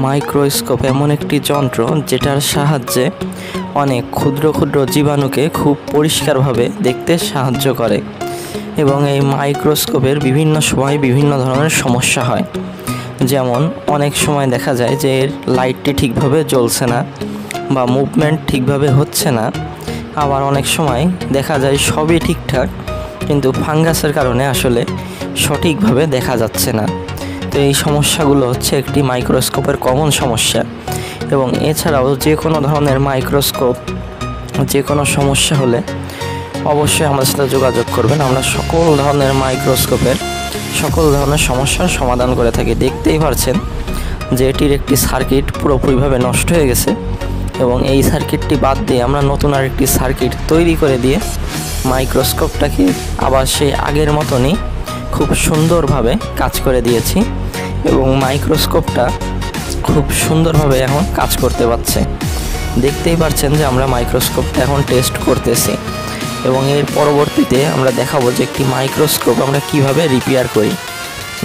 Microscope এমন একটি যন্ত্র যেটার সাহায্যে অনেক ক্ষুদ্র ক্ষুদ্র জীবাণুকে খুব পরিষ্কারভাবে দেখতে সাহায্য করে। এবং এই মাইক্রোস্কোপের বিভিন্ন সময় বিভিন্ন ধরনের সমস্যা হয়। যেমন অনেক সময় দেখা যায় যে এর লাইটটি ঠিকভাবে জ্বলছে না বা মুভমেন্ট ঠিকভাবে হচ্ছে না। আবার অনেক সময় দেখা যায় সবই ঠিকঠাক, কিন্তু ফাঙ্গাসের কারণে আসলে সঠিকভাবে দেখা যাচ্ছে না। তো এই সমস্যাগুলো হচ্ছে একটি মাইক্রোস্কোপের কমন সমস্যা। এবং এছাড়াও যে কোনো ধরনের মাইক্রোস্কোপ যে কোনো সমস্যা হলে অবশ্যই আমাদের সাথে যোগাযোগ করবেন। আমরা সকল ধরনের মাইক্রোস্কোপের সকল ধরনের সমস্যার সমাধান করে থাকি। দেখতেই পারছেন যে এটির একটি সার্কিট পুরোপুরিভাবে নষ্ট হয়ে গেছে, এবং এই সার্কিটটি বাদ দিয়ে আমরা নতুন আরেকটি সার্কিট তৈরি করে দিয়ে মাইক্রোস্কোপটাকে আবার সেই আগের মতনই খুব সুন্দরভাবে কাজ করে দিয়েছি, এবং মাইক্রোস্কোপটা খুব সুন্দরভাবে এখন কাজ করতে পারছে। দেখতেই পাচ্ছেন যে আমরা মাইক্রোস্কোপটা এখন টেস্ট করতেছি, এবং এর পরবর্তীতে আমরা দেখাবো যে একটি মাইক্রোস্কোপ আমরা কিভাবে রিপেয়ার করি।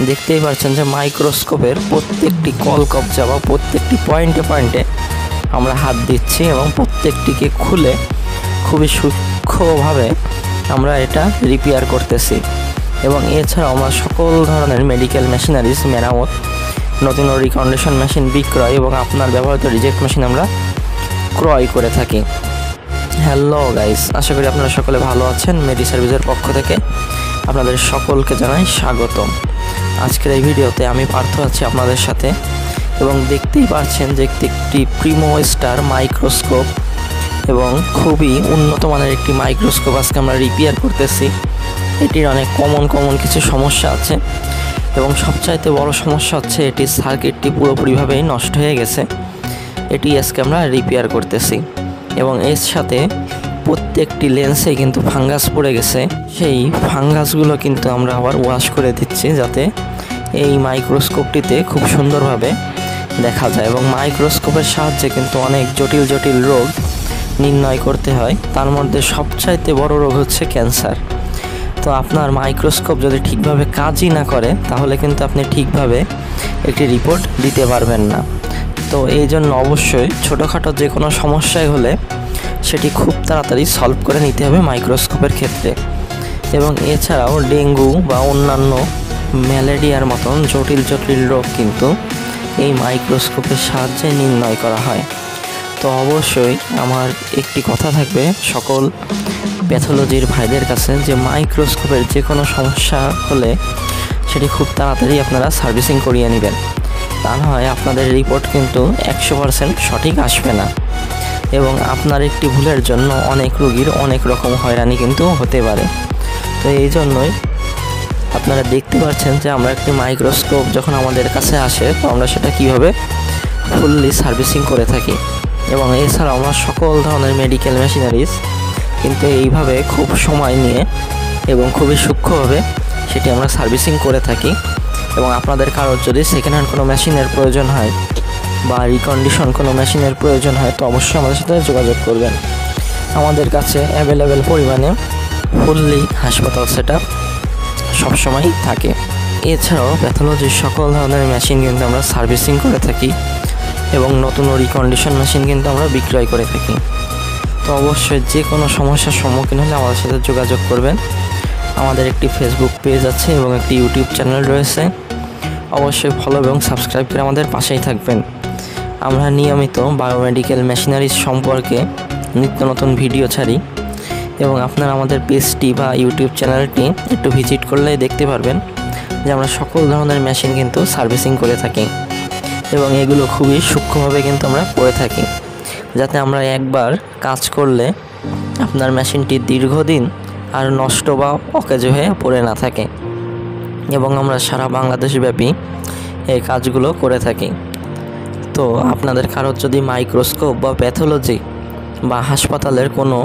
দেখতেই পাচ্ছেন যে মাইক্রোস্কোপের প্রত্যেকটি কবজা বা প্রত্যেকটি পয়েন্টে আমরা হাত দিচ্ছি, এবং প্রত্যেকটিকে খুলে খুবই সূক্ষ্মভাবে আমরা এটা রিপেয়ার করতেছি। এবং এছাড়াও আমরা সকল ধরনের মেডিকেল মেশিনারিজ মেরামত, নতুন রিকন্ডিশন মেশিন বিক্রয় এবং আপনার ব্যবহৃত রিজেক্ট মেশিন আমরা ক্রয় করে থাকি। হ্যালো গাইস, আশা করি আপনারা সকলে ভালো আছেন। মেডি সার্ভিসের পক্ষ থেকে আপনাদের সকলকে জানাই স্বাগতম। আজকের এই ভিডিওতে আমি পার্থ আছি আপনাদের সাথে, এবং দেখতেই পাচ্ছেন যে একটি প্রিমো স্টার মাইক্রোস্কোপ এবং খুবই উন্নত মানের একটি মাইক্রোস্কোপ আজকে আমরা রিপেয়ার করতেছি। এটির অনেক কমন কিছু সমস্যা আছে, এবং সবচাইতে বড় সমস্যা হচ্ছে এটির সার্কিটটি পুরোপুরিভাবেই নষ্ট হয়ে গেছে। এটি আজকে আমরা রিপেয়ার করতেছি, এবং এর সাথে প্রত্যেকটি লেন্সে কিন্তু ফাঙ্গাস পড়ে গেছে। সেই ফাঙ্গাসগুলো কিন্তু আমরা আবার ওয়াশ করে দিচ্ছি, যাতে এই মাইক্রোস্কোপটিতে খুব সুন্দরভাবে দেখা যায়। এবং মাইক্রোস্কোপের সাহায্যে কিন্তু অনেক জটিল রোগ নির্ণয় করতে হয়। তার মধ্যে সবচাইতে বড় রোগ হচ্ছে ক্যান্সার। তো আপনার মাইক্রোস্কোপ যদি ঠিকভাবে কাজই না করে, তাহলে কিন্তু আপনি ঠিকভাবে একটি রিপোর্ট দিতে পারবেন না। তো এই জন্য অবশ্যই ছোটোখাটো যে কোনো সমস্যায় হলে সেটি খুব তাড়াতাড়ি সলভ করে নিতে হবে মাইক্রোস্কোপের ক্ষেত্রে। এবং এছাড়াও ডেঙ্গু বা অন্যান্য ম্যালেরিয়ার মতন জটিল রোগ কিন্তু এই মাইক্রোস্কোপের সাহায্যে নির্ণয় করা হয়। তো অবশ্যই আমার একটি কথা থাকবে সকল প্যাথোলজির ভাইদের কাছে, যে মাইক্রোস্কোপের যে কোনো সমস্যা হলে সেটি খুব তাড়াতাড়ি আপনারা সার্ভিসিং করিয়ে নেবেন। তা না হয় আপনাদের রিপোর্ট কিন্তু 100% সঠিক আসবে না, এবং আপনার একটি ভুলের জন্য অনেক রোগীর অনেক রকম হয়রানি কিন্তু হতে পারে। তো এই জন্যই আপনারা দেখতে পাচ্ছেন যে আমরা একটি মাইক্রোস্কোপ যখন আমাদের কাছে আসে, তো আমরা সেটা কীভাবে ফুললি সার্ভিসিং করে থাকি। এবং এছাড়াও আমরা সকল ধরনের মেডিকেল মেশিনারিজ কিন্তু এইভাবে খুব সময় নিয়ে এবং খুবই সূক্ষ্মভাবে সেটি আমরা সার্ভিসিং করে থাকি। এবং আপনাদের কারোর যদি সেকেন্ড হ্যান্ড কোনো মেশিনের প্রয়োজন হয় বা রিকন্ডিশন কোনো মেশিনের প্রয়োজন হয়, তো অবশ্যই আমাদের সাথে যোগাযোগ করবেন। আমাদের কাছে অ্যাভেলেবেল পরিমাণে ফুললি হাসপাতাল সেটআপ সবসময়ই থাকে। এছাড়াও প্যাথোলজির সকল ধরনের মেশিন কিন্তু আমরা সার্ভিসিং করে থাকি, এবং নতুন রিকন্ডিশন মেশিন কিন্তু আমরা বিক্রয় করে থাকি। তো অবশ্যই যে কোনো সমস্যার সম্মুখীন হলে আমাদের সাথে যোগাযোগ করবেন। আমাদের একটি ফেসবুক পেজ আছে এবং একটি ইউটিউব চ্যানেল রয়েছে। অবশ্যই ফলো এবং সাবস্ক্রাইব করে আমাদের পাশেই থাকবেন। আমরা নিয়মিত বায়োমেডিক্যাল মেশিনারিজ সম্পর্কে নিত্য নতুন ভিডিও ছাড়ি, এবং আপনারা আমাদের পেজটি বা ইউটিউব চ্যানেলটি একটু ভিজিট করলেই দেখতে পারবেন যে আমরা সকল ধরনের মেশিন কিন্তু সার্ভিসিং করে থাকি, এবং এগুলো খুবই সূক্ষ্মভাবে কিন্তু আমরা করে থাকি, যাতে আমরা একবার কাজ করলে আপনার মেশিনটি দীর্ঘদিন আর নষ্ট বা অকেজ হয়ে পড়ে না থাকে। এবং আমরা সারা বাংলাদেশব্যাপী এই কাজগুলো করে থাকি। তো আপনাদের কারোর যদি মাইক্রোস্কোপ বা প্যাথোলজি বা হাসপাতালের কোনো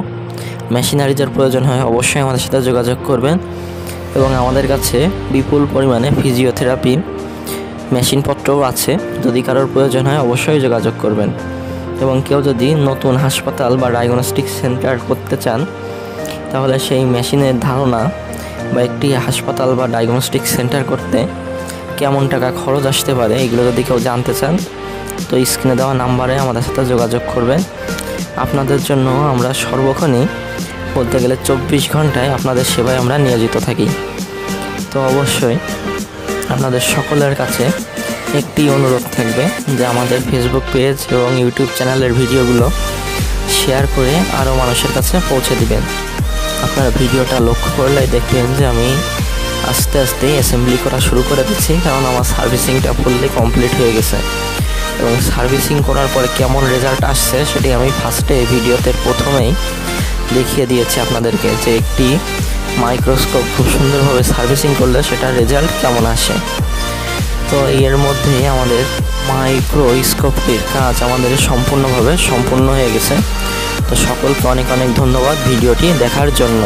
মেশিনারিজের প্রয়োজন হয়, অবশ্যই আমাদের সাথে যোগাযোগ করবেন। এবং আমাদের কাছে বিপুল পরিমাণে ফিজিওথেরাপি মেশিনপত্রও আছে। যদি কারোর প্রয়োজন হয় অবশ্যই যোগাযোগ করবেন। এবং কেউ যদি নতুন হাসপাতাল বা ডায়াগনস্টিক সেন্টার করতে চান, তাহলে সেই মেশিনের ধারণা বা একটি হাসপাতাল বা ডায়াগনস্টিক সেন্টার করতে কেমন টাকা খরচ আসতে পারে এগুলো যদি কেউ জানতে চান তো স্ক্রিনে দেওয়া নাম্বারে আমাদের সাথে যোগাযোগ করবেন। আপনাদের জন্য আমরা সর্বক্ষণই বলতে গেলে 24 ঘন্টায় আপনাদের সেবায় আমরা নিয়োজিত থাকি। তো অবশ্যই আপনাদের সকলের কাছে একটি অনুরোধ থাকবে যে আমাদের ফেসবুক পেজ এবং ইউটিউব চ্যানেলের ভিডিওগুলো শেয়ার করে আরও মানুষের কাছে পৌঁছে দিবেন। আপনারা ভিডিওটা লক্ষ্য করলে দেখবেন যে আমি আস্তে আস্তে অ্যাসেম্বলি করা শুরু করে দিচ্ছি, কারণ আমার সার্ভিসিংটা ফুললি কমপ্লিট হয়ে গেছে এবং সার্ভিসিং করার পরে কেমন রেজাল্ট আসছে সেটি আমি ফার্স্টে ভিডিওতে প্রথমেই দেখিয়ে দিয়েছি আপনাদেরকে, যে একটি মাইক্রোস্কোপ খুব সুন্দরভাবে সার্ভিসিং করলে সেটার রেজাল্ট কেমন আসে। তো এর মধ্যে আমাদের মাইক্রোস্কোপটির কাজ আমাদের সম্পূর্ণ হয়ে গেছে। তো সকলকে অনেক অনেক ধন্যবাদ ভিডিওটি দেখার জন্য।